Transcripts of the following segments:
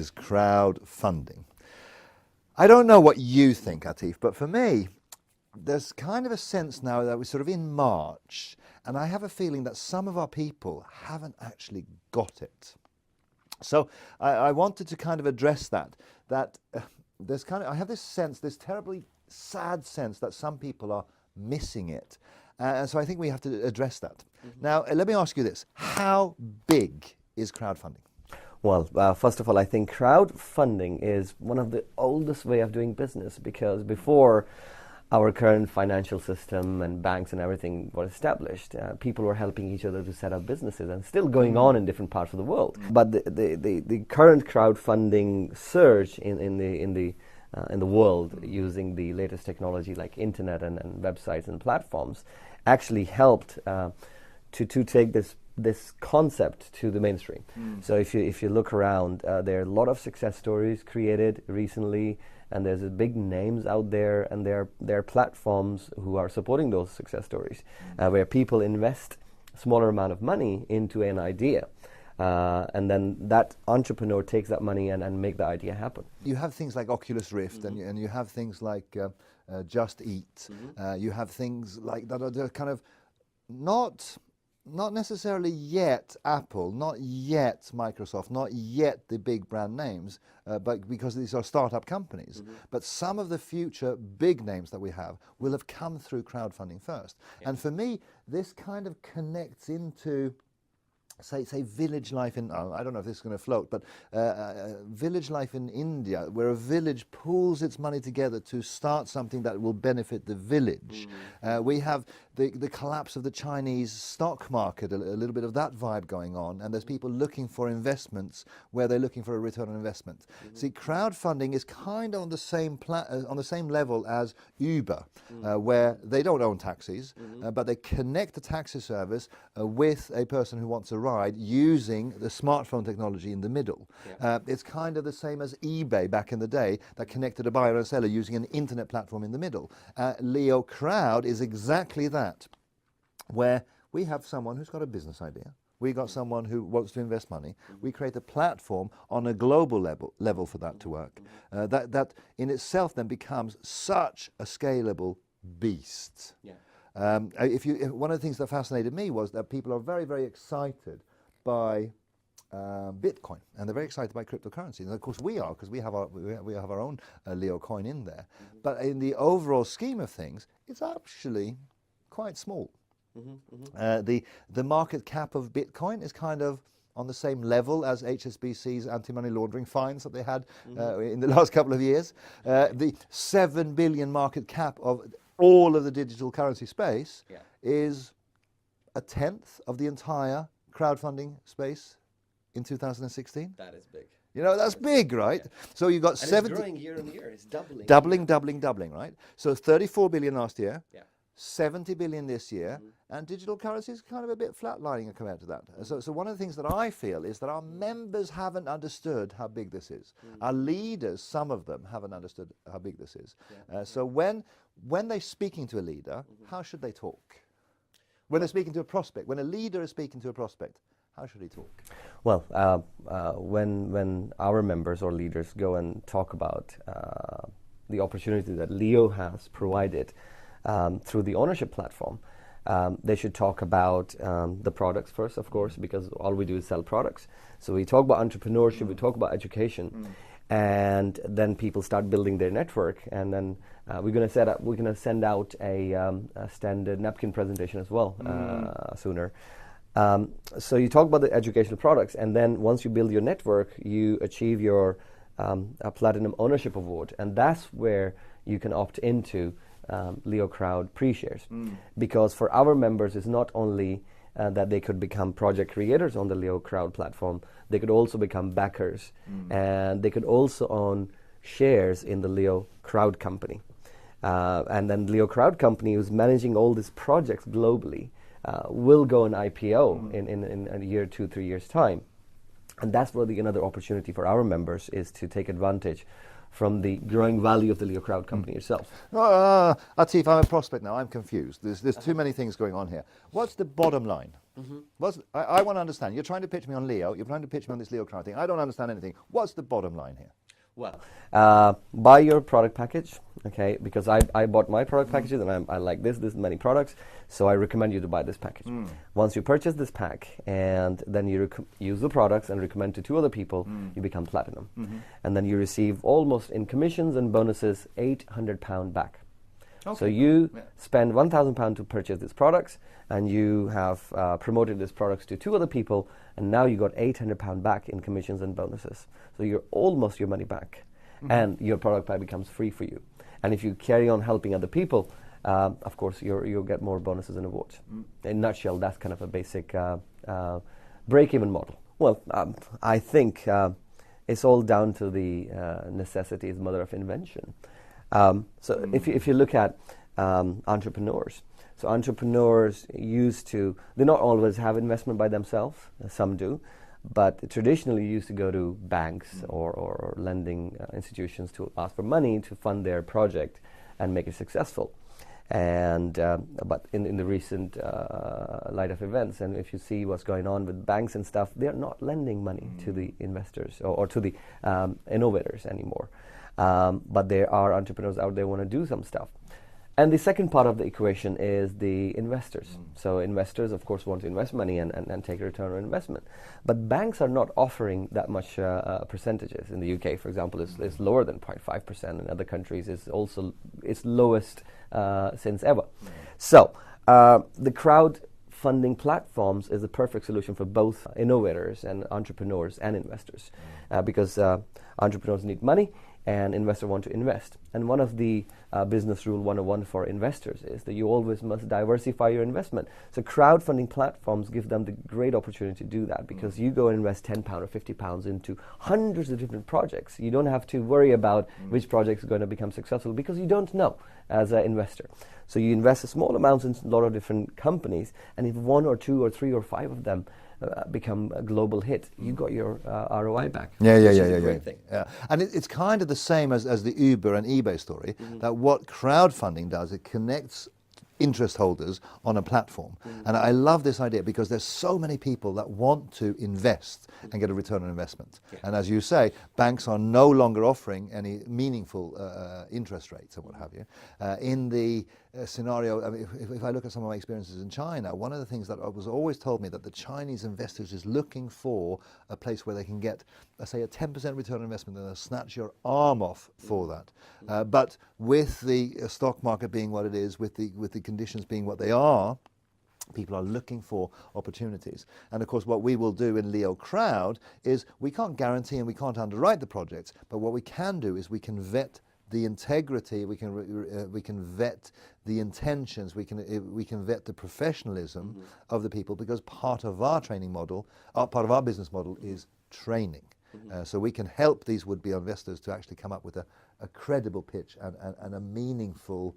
is crowdfunding. I don't know what you think, Atif, but for me, there's kind of a sense now that we're sort of in March, and I have a feeling that some of our people haven't actually got it. So I wanted to kind of address that there's kind of, I have this sense, this terribly sad sense that some people are missing it. And so I think we have to address that. Now, let me ask you this. How big is crowdfunding? Well, first of all, I think crowdfunding is one of the oldest way of doing business, because before our current financial system and banks and everything were established, people were helping each other to set up businesses, and still going on in different parts of the world. But the current crowdfunding surge in the world, using the latest technology like internet and websites and platforms, actually helped to take this concept to the mainstream. So if you look around, there are a lot of success stories created recently, and there's big names out there, and there are platforms who are supporting those success stories, where people invest a smaller amount of money into an idea, and then that entrepreneur takes that money and make the idea happen. You have things like Oculus Rift, and you have things like Just Eat. You have things like that are kind of not necessarily yet Apple, not yet Microsoft, not yet the big brand names, but because these are startup companies. But some of the future big names that we have will have come through crowdfunding first. And for me, this kind of connects into say village life in, I don't know if this is going to float, but village life in India, where a village pools its money together to start something that will benefit the village. We have the collapse of the Chinese stock market, a little bit of that vibe going on, and there's people looking for investments where they're looking for a return on investment. See, crowdfunding is kind of on the same level as Uber, where they don't own taxis, but they connect the taxi service with a person who wants a ride using the smartphone technology in the middle. It's kind of the same as eBay back in the day, that connected a buyer and a seller using an internet platform in the middle. Leo Crowd is exactly that, where we have someone who's got a business idea. We got someone who wants to invest money. We create a platform on a global level for that to work. That in itself then becomes such a scalable beast. One of the things that fascinated me was that people are very, very excited by Bitcoin, and they're very excited by cryptocurrency. And of course we are, because we have our own Leo coin in there. But in the overall scheme of things, it's actually quite small. The market cap of Bitcoin is kind of on the same level as HSBC's anti-money laundering fines that they had in the last couple of years. The 7 billion market cap of all of the digital currency space is a tenth of the entire crowdfunding space in 2016. That is big. You know, that's big, right? So you've got 70. It's growing year on year. It's Doubling, right? So 34 billion last year. 70 billion this year, and digital currency is kind of a bit flatlining compared to that. So one of the things that I feel is that our members haven't understood how big this is. Our leaders, some of them, haven't understood how big this is. So when they're speaking to a leader, how should they talk? When they're speaking to a prospect, when a leader is speaking to a prospect, how should he talk? Well, when our members or leaders go and talk about the opportunity that Leo has provided through the ownership platform, they should talk about the products first, of course, because all we do is sell products. So we talk about entrepreneurship, we talk about education, and then people start building their network, and then we're going to send out a standard napkin presentation as well sooner. So you talk about the educational products, and then once you build your network, you achieve your Platinum Ownership Award, and that's where you can opt into Leo Crowd pre-shares. Because for our members, it's not only that they could become project creators on the Leo Crowd platform, they could also become backers, and they could also own shares in the Leo Crowd company. And then Leo Crowd company, who's managing all these projects globally, will go an IPO in a year, 2-3 years time. And that's where another opportunity for our members is to take advantage from the growing value of the Leo Crowd company itself. Atif, I'm a prospect now. I'm confused. There's too many things going on here. What's the bottom line? I want to understand. You're trying to pitch me on Leo. You're trying to pitch me on this Leo Crowd thing. I don't understand anything. What's the bottom line here? Well, buy your product package, okay? Because I bought my product packages and I like this many products, so I recommend you to buy this package. Once you purchase this pack and then you use the products and recommend to 2 other people, you become platinum. And then you receive almost in commissions and bonuses £800 back. Okay. So you spend £1,000 to purchase these products, and you have promoted these products to 2 other people, and now you got £800 back in commissions and bonuses. So you're almost your money back, and your product pack becomes free for you. And if you carry on helping other people, of course you'll get more bonuses and awards. In a nutshell, that's kind of a basic break-even model. Well, I think it's all down to the necessity is the mother of invention. So if you look at entrepreneurs, so entrepreneurs they not always have investment by themselves, some do, but traditionally used to go to banks or lending institutions to ask for money to fund their project and make it successful. And but in the recent light of events, and if you see what's going on with banks and stuff, they're not lending money to the investors or to the innovators anymore. But there are entrepreneurs out there who want to do some stuff. And the second part of the equation is the investors. So investors, of course, want to invest money and take a return on investment. But banks are not offering that much percentages. In the UK, for example, it's lower than 0.5%. In other countries, it's also its lowest since ever. So the crowdfunding platforms is the perfect solution for both innovators and entrepreneurs and investors, because entrepreneurs need money and investors want to invest. And one of the business rule 101 for investors is that you always must diversify your investment. So crowdfunding platforms give them the great opportunity to do that, because you go and invest £10 or £50 into hundreds of different projects. You don't have to worry about which project is going to become successful, because you don't know as an investor. So you invest a small amounts in a lot of different companies, and if 1 or 2 or 3 or 5 of them become a global hit, you got your ROI back. Yeah. And it's kind of the same as the Uber and eBay story, that what crowdfunding does, it connects interest holders on a platform. And I love this idea, because there's so many people that want to invest and get a return on investment. And as you say, banks are no longer offering any meaningful interest rates and what have you. In the scenario, I mean, if I look at some of my experiences in China, one of the things that was always told me that the Chinese investors is looking for a place where they can get, say, a 10% return on investment, and they'll snatch your arm off for that. But with the stock market being what it is, with the conditions being what they are, people are looking for opportunities. And of course, what we will do in Leo Crowd is we can't guarantee and we can't underwrite the projects, but what we can do is we can vet the integrity, we can vet the intentions, we can vet the professionalism of the people, because part of our training model, part of our business model is training. So we can help these would-be investors to actually come up with a credible pitch and a meaningful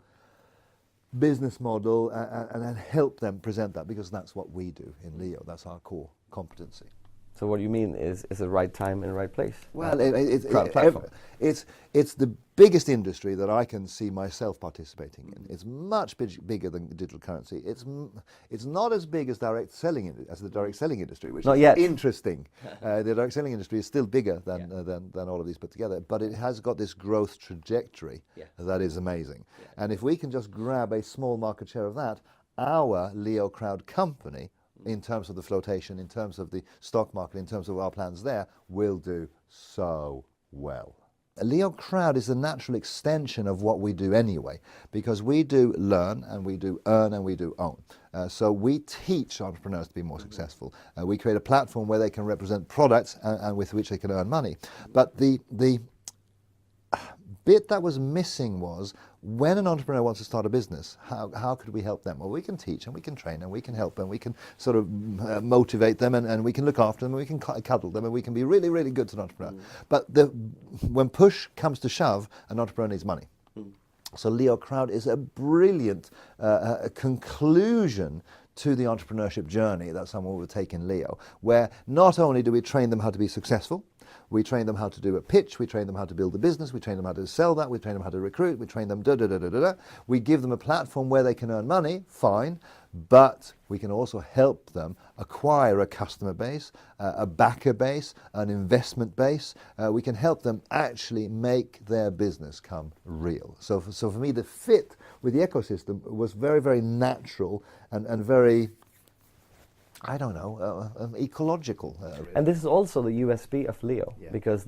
business model, and help them present that, because that's what we do in Leo. That's our core competency. So what you mean is the right time and right place? Well, it's the biggest industry that I can see myself participating in. It's much bigger than digital currency. It's not as big as the direct selling industry, which is interesting. The direct selling industry is still bigger than all of these put together, but it has got this growth trajectory that is amazing. And if we can just grab a small market share of that, our Leo Crowd company, in terms of the flotation, in terms of the stock market, in terms of our plans there, will do so well. Leo Crowd is a natural extension of what we do anyway, because we do learn and we do earn and we do own. So we teach entrepreneurs to be more successful. We create a platform where they can represent products and with which they can earn money. But the bit that was missing was, when an entrepreneur wants to start a business, how could we help them? Well, we can teach and we can train and we can help them, we can sort of motivate them, and we can look after them, and we can cuddle them, and we can be really, really good to an entrepreneur. But when push comes to shove, an entrepreneur needs money. So Leo Crowd is a brilliant conclusion to the entrepreneurship journey that someone will take in Leo, where not only do we train them how to be successful, We train them how to do a pitch. We train them how to build a business. We train them how to sell that. We train them how to recruit. We train them da-da-da-da-da-da. We give them a platform where they can earn money, fine, but we can also help them acquire a customer base, a backer base, an investment base. We can help them actually make their business come real. So for me, the fit with the ecosystem was very, very natural and very, I don't know, ecological. Really. And this is also the USP of Leo, because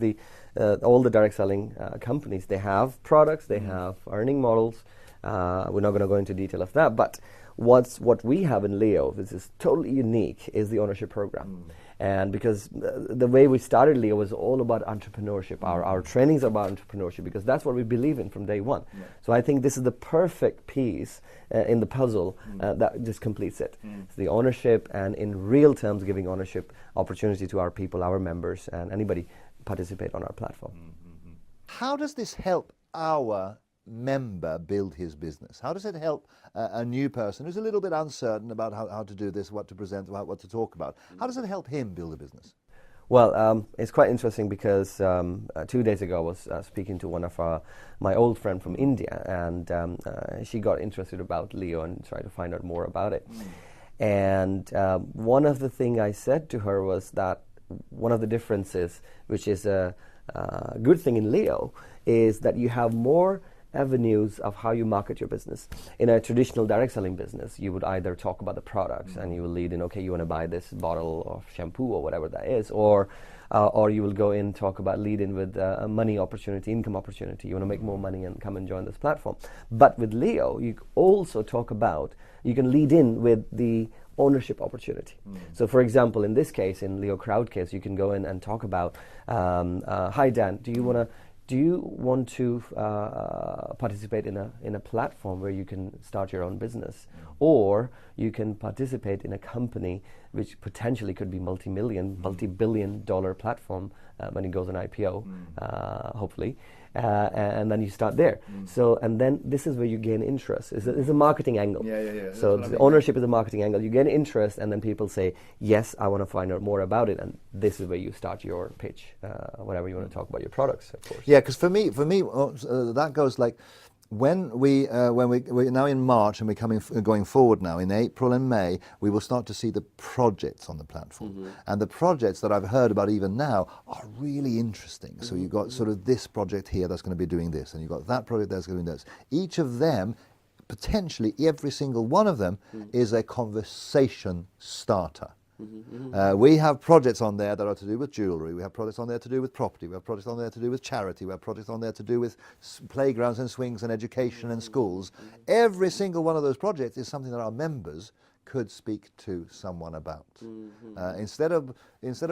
all the direct selling companies, they have products, they have earning models. We're not going to go into detail of that, but what we have in Leo, this is totally unique, is the ownership program. And because the way we started Leo was all about entrepreneurship. Our trainings are about entrepreneurship because that's what we believe in from day one. So I think this is the perfect piece in the puzzle that just completes it. It's the ownership, and in real terms giving ownership opportunity to our people, our members, and anybody participate on our platform. How does this help our member build his business? How does it help a new person who's a little bit uncertain about how to do this, what to present, what to talk about? How does it help him build a business? Well, it's quite interesting because 2 days ago I was speaking to one of my old friend from India, and she got interested about Leo and tried to find out more about it. And one of the things I said to her was that one of the differences, which is a good thing in Leo, is that you have more avenues of how you market your business. In a traditional direct selling business, you would either talk about the products and you will lead in, okay, you want to buy this bottle of shampoo or whatever that is, or you will go in, talk about, lead in with a money opportunity, income opportunity. You want to make more money and come and join this platform. But with Leo, you also talk about, you can lead in with the ownership opportunity. So for example, in this case, in Leo Crowd case, you can go in and talk about, hi Dan, do you want to participate in a platform where you can start your own business, or you can participate in a company which potentially could be multi-billion-dollar platform when it goes on IPO, hopefully, and then you start there. So, and then this is where you gain interest. It's a marketing angle. So the ownership is a marketing angle. You gain interest, and then people say, yes, I want to find out more about it, and this is where you start your pitch, whatever you want to talk about your products, of course. Yeah, because for me, that goes like, when we're now in March and we're going forward now, in April and May, we will start to see the projects on the platform. And the projects that I've heard about even now are really interesting. So you've got sort of this project here that's going to be doing this, and you've got that project that's going to be doing this. Each of them, potentially every single one of them, is a conversation starter. We have projects on there that are to do with jewellery, we have projects on there to do with property, we have projects on there to do with charity, we have projects on there to do with playgrounds and swings and education and schools. Every single one of those projects is something that our members could speak to someone about. Instead of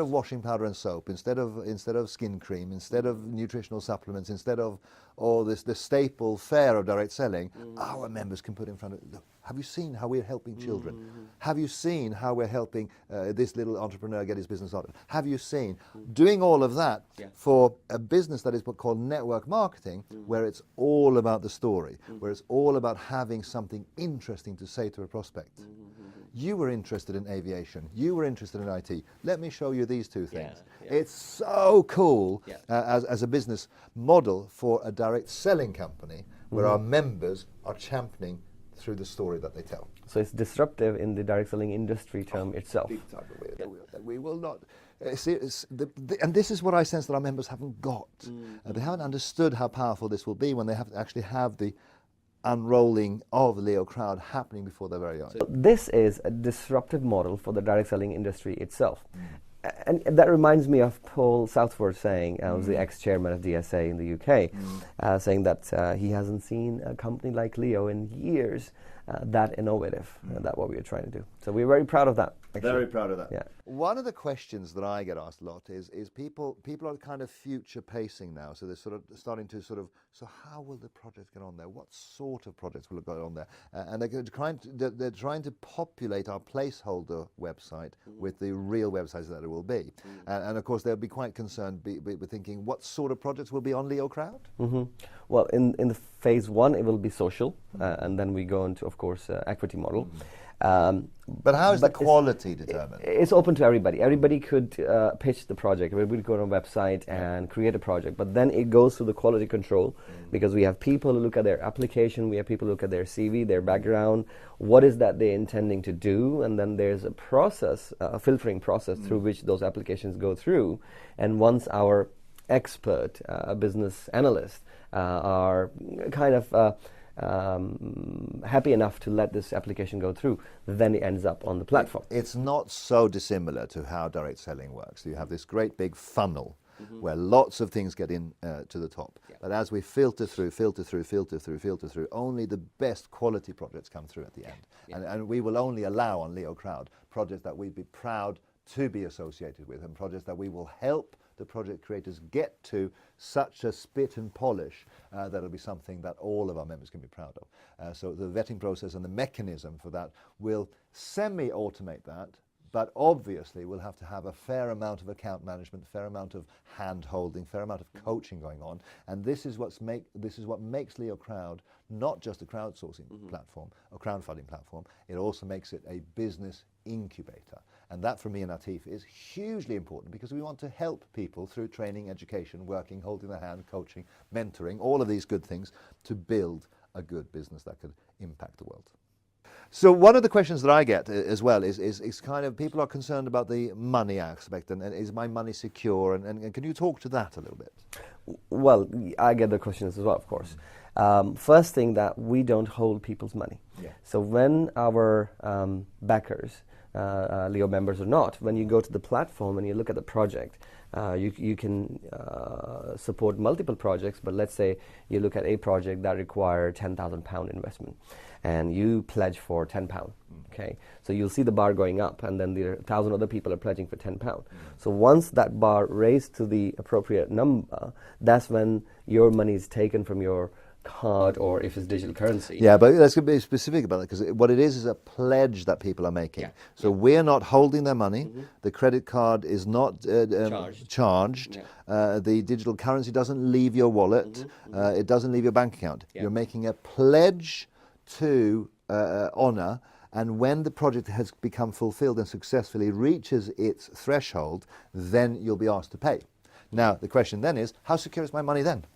washing powder and soap, instead of skin cream, instead of nutritional supplements, instead of all the staple fare of direct selling, our members can put in front of, look, have you seen how we're helping children? Have you seen how we're helping this little entrepreneur get his business started? Have you seen? Doing all of that for a business that is what's called network marketing, where it's all about the story, where it's all about having something interesting to say to a prospect. You were interested in aviation. You were interested in IT. Let me show you these two things. It's so cool as a business model for a direct selling company where our members are championing through the story that they tell. So it's disruptive in the direct selling industry term itself. Big time. We will not. And this is what I sense that our members haven't got. They haven't understood how powerful this will be when they actually have the unrolling of the Leo Crowd happening before their very eyes. So this is a disruptive model for the direct selling industry itself. And that reminds me of Paul Southworth saying, who's the ex-chairman of DSA in the UK, saying that he hasn't seen a company like Leo in years that innovative, that's what we are trying to do. So we're very proud of that. Actually. Very proud of that. Yeah. One of the questions that I get asked a lot is people are kind of future pacing now, so they're sort of starting to so how will the project get on there? What sort of projects will go on there? And they're trying to populate our placeholder website with the real websites that it will be. And of course they'll be quite concerned, be thinking what sort of projects will be on Leo Crowd? Well, in the phase 1, it will be social, and then we go into, of course, equity model. But how is the quality determined? It's open to everybody. Everybody could pitch the project. Everybody could go on a website and create a project. But then it goes through the quality control because we have people who look at their application, we have people who look at their CV, their background, what is that they're intending to do, and then there's a process, a filtering process through which those applications go through. And once our expert business analysts are kind of happy enough to let this application go through, then it ends up on the platform. It's not so dissimilar to how direct selling works. You have this great big funnel where lots of things get in to the top. Yeah. But as we filter through, only the best quality projects come through at the end. Yeah. And we will only allow on Leo Crowd projects that we'd be proud to be associated with, and projects that we will help the project creators get to such a spit and polish that it'll be something that all of our members can be proud of. So the vetting process and the mechanism for that will semi-automate that, but obviously we'll have to have a fair amount of account management, fair amount of hand-holding, fair amount of coaching going on, and this is what makes Leo Crowd not just a crowdsourcing platform or crowdfunding platform, it also makes it a business incubator. And that for me and Atif is hugely important because we want to help people through training, education, working, holding their hand, coaching, mentoring, all of these good things to build a good business that could impact the world. So one of the questions that I get as well is kind of people are concerned about the money aspect and is my money secure and can you talk to that a little bit? Well, I get the questions as well, of course. First thing that we don't hold people's money. Yeah. So when our backers, Leo members or not, when you go to the platform and you look at the project, you can support multiple projects, but let's say you look at a project that requires £10,000 investment and you pledge for £10. Okay, so you'll see the bar going up and then there are 1,000 other people are pledging for £10. So once that bar raised to the appropriate number, that's when your money is taken from your card or if it's digital currency. Yeah, but let's be specific about that because what it is a pledge that people are making. Yeah. So we're not holding their money. The credit card is not charged. Yeah. The digital currency doesn't leave your wallet. It doesn't leave your bank account. Yeah. You're making a pledge to honor, and when the project has become fulfilled and successfully reaches its threshold, then you'll be asked to pay. Now, the question then is, how secure is my money then?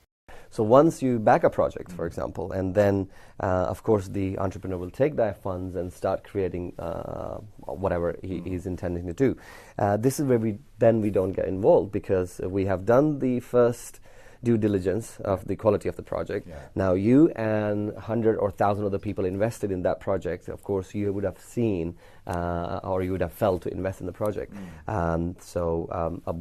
So once you back a project, for example, and then, of course, the entrepreneur will take their funds and start creating whatever he's intending to do. This is where we don't get involved because we have done the first due diligence of the quality of the project. Yeah. Now you and 100 or 1,000 other people invested in that project, of course you would have seen or you would have felt to invest in the project.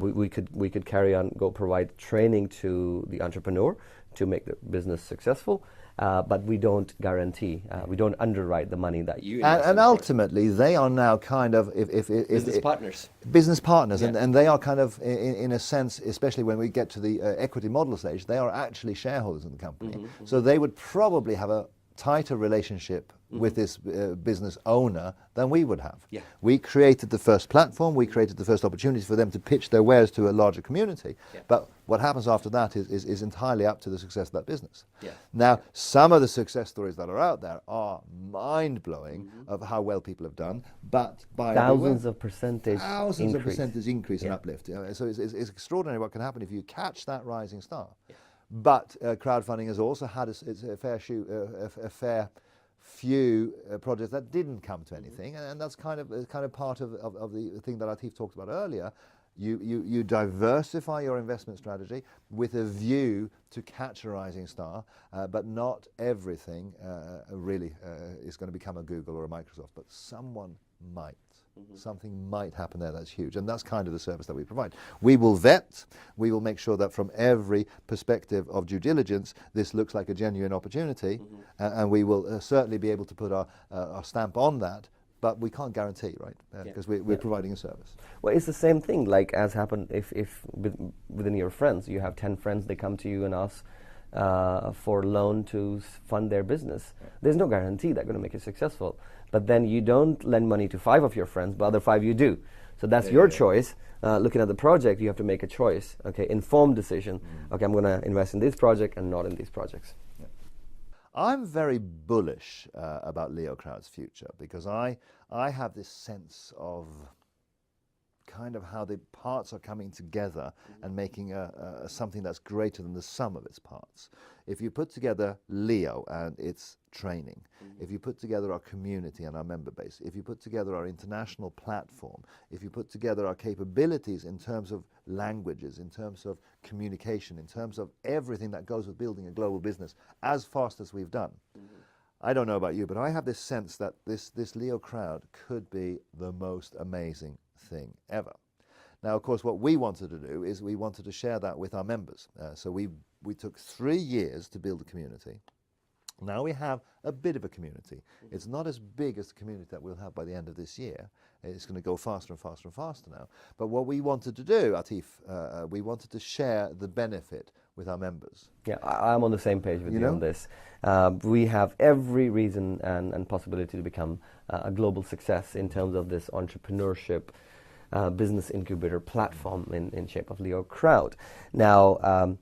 We could carry on, go provide training to the entrepreneur to make the business successful. But we don't guarantee, we don't underwrite the money that you invest and ultimately they are now kind of business partners. Business partners, yeah. and they are kind of, in a sense, especially when we get to the equity model stage, they are actually shareholders in the company. So they would probably have a tighter relationship with this business owner than we would have. Yeah. We created the first platform, we created the first opportunity for them to pitch their wares to a larger community. Yeah. But what happens after that is entirely up to the success of that business. Yeah. Now, some of the success stories that are out there are mind-blowing of how well people have done, but by thousands of percentage increase and uplift. So it's extraordinary what can happen if you catch that rising star. Yeah. But crowdfunding has also had a fair few projects that didn't come to anything, and that's kind of part of the thing that Atif talked about earlier. You diversify your investment strategy with a view to catch a rising star, but not everything really is going to become a Google or a Microsoft, but someone might. Something might happen there that's huge, and that's kind of the service that we provide. We will vet, we will make sure that from every perspective of due diligence this looks like a genuine opportunity, and we will certainly be able to put our stamp on that, but we can't guarantee, right? Because we're providing a service. Well, it's the same thing like as happened if within your friends, you have 10 friends, they come to you and ask for a loan to fund their business. There's no guarantee they're going to make it successful. But then you don't lend money to 5 of your friends, but other 5 you do. So that's your choice. Looking at the project, you have to make a choice. Okay, informed decision. Okay, I'm going to invest in this project and not in these projects. I'm very bullish about Leo Crowd's future, because I have this sense of kind of how the parts are coming together and making something that's greater than the sum of its parts. If you put together Leo and its training, if you put together our community and our member base, if you put together our international platform, if you put together our capabilities in terms of languages, in terms of communication, in terms of everything that goes with building a global business as fast as we've done, I don't know about you, but I have this sense that this Leo Crowd could be the most amazing thing ever. Now, of course, what we wanted to do is we wanted to share that with our members. So we took 3 years to build a community. Now we have a bit of a community. It's not as big as the community that we'll have by the end of this year. It's going to go faster and faster and faster now. But what we wanted to do, Atif, we wanted to share the benefit with our members. Yeah, I'm on the same page with you on this. We have every reason and possibility to become a global success in terms of this entrepreneurship business incubator platform in shape of Leo Crowd. Now,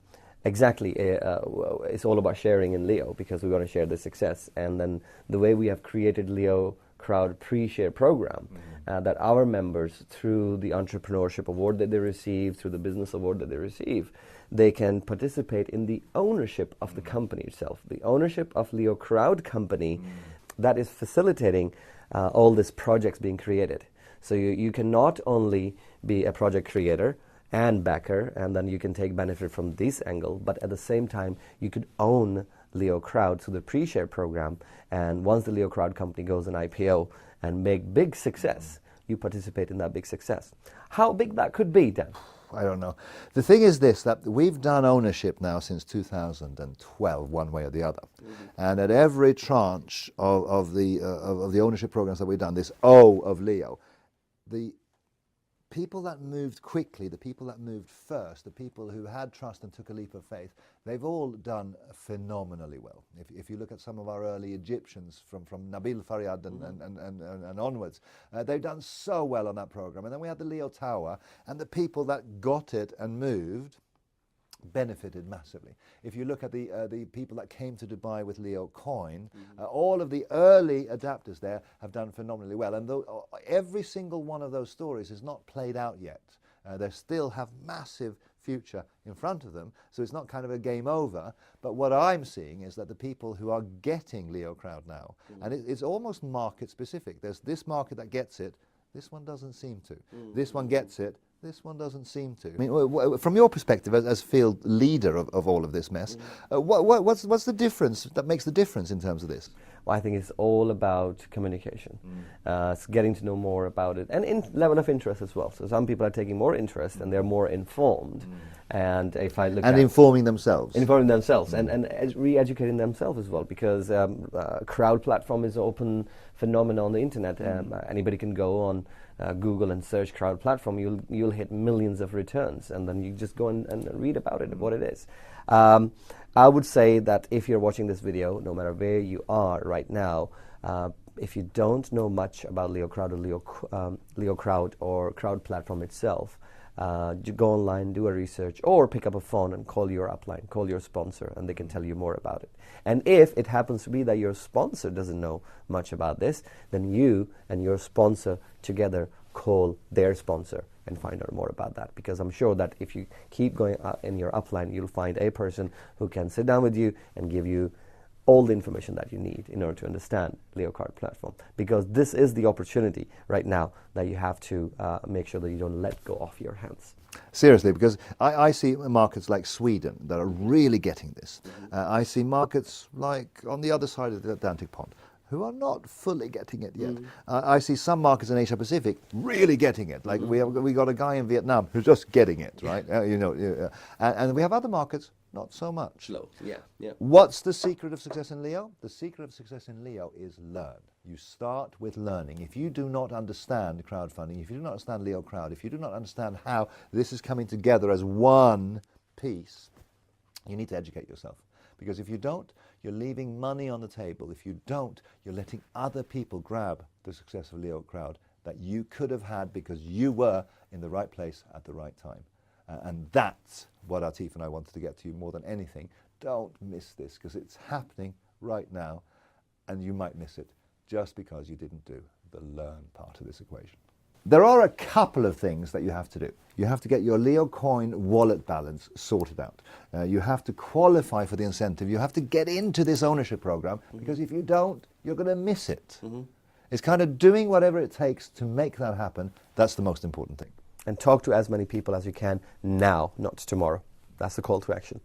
exactly, it's all about sharing in Leo, because we want to share the success. And then the way we have created Leo Crowd pre-share program, that our members, through the entrepreneurship award that they receive, through the business award that they receive, they can participate in the ownership of the company itself, the ownership of Leo Crowd company that is facilitating all these projects being created. So you can not only be a project creator and backer, and then you can take benefit from this angle, but at the same time, you could own Leo Crowd through the pre-share program. And once the Leo Crowd company goes an IPO and make big success, you participate in that big success. How big that could be, Dan? I don't know. The thing is this, that we've done ownership now since 2012, one way or the other. And at every tranche of the ownership programs that we've done, this O of Leo, the people that moved quickly, the people that moved first, the people who had trust and took a leap of faith, they've all done phenomenally well. If you look at some of our early Egyptians from Nabil Faryad and onwards, they've done so well on that program. And then we had the Leo Tower, and the people that got it and moved benefited massively. If you look at the people that came to Dubai with Leo Coin, all of the early adapters there have done phenomenally well. And though every single one of those stories is not played out yet, they still have massive future in front of them. So it's not kind of a game over. But what I'm seeing is that the people who are getting Leo Crowd now, and it's almost market specific. There's this market that gets it, this one doesn't seem to. This one gets it, this one doesn't seem to. I mean, from your perspective as field leader of all of this mess, what's the difference that makes the difference in terms of this? Well, I think it's all about communication. It's getting to know more about it, and level of interest as well. So some people are taking more interest and they're more informed. And if I look at informing themselves, and re-educating themselves as well, because crowd platform is an open phenomenon on the internet. Anybody can go on Google and search crowd platform. You'll hit millions of returns, and then you just go and read about it, what it is. I would say that if you're watching this video, no matter where you are right now, if you don't know much about Leo Crowd or Leo Crowd or crowd platform itself, you go online, do a research, or pick up a phone and call your upline, call your sponsor, and they can tell you more about it. And if it happens to be that your sponsor doesn't know much about this, then you and your sponsor together call their sponsor and find out more about that. Because I'm sure that if you keep going in your upline, you'll find a person who can sit down with you and give you all the information that you need in order to understand Leo Crowd platform. Because this is the opportunity right now that you have to make sure that you don't let go off your hands. Seriously, because I see markets like Sweden that are really getting this. I see markets like on the other side of the Atlantic pond who are not fully getting it yet. I see some markets in Asia Pacific really getting it. Like we got a guy in Vietnam who's just getting it, right? And we have other markets not so much. Slow, yeah. What's the secret of success in Leo? The secret of success in Leo is learn. You start with learning. If you do not understand crowdfunding, if you do not understand Leo Crowd, if you do not understand how this is coming together as one piece, you need to educate yourself. Because if you don't, you're leaving money on the table. If you don't, you're letting other people grab the success of Leo Crowd that you could have had because you were in the right place at the right time. And that's what Atif and I wanted to get to you more than anything. Don't miss this, because it's happening right now, and you might miss it just because you didn't do the learn part of this equation. There are a couple of things that you have to do. You have to get your Leo coin wallet balance sorted out. You have to qualify for the incentive. You have to get into this ownership program, because if you don't, you're going to miss it. It's kind of doing whatever it takes to make that happen. That's the most important thing. And talk to as many people as you can now, not tomorrow. That's the call to action.